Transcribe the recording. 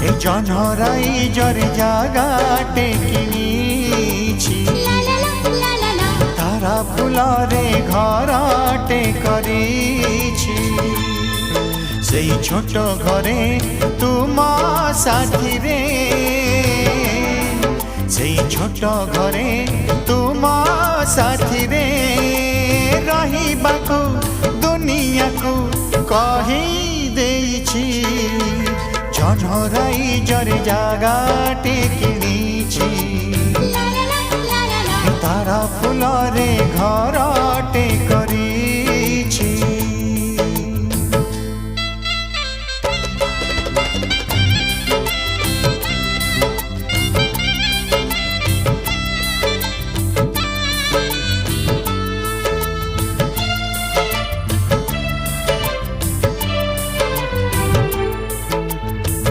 এই জনরাই জরে জাগাটে কিনিছি তারা ফুলরে ঘরটে করিছি সেই ছোট ঘরে তুম সাথীরে সেই ছোট ঘরে তুম সাথীরে রহিবাকু দুনিয়াকু কহি দেইছি জনরাই জরে জাগাটে কিনিছি তারা ফুলরে ঘরটে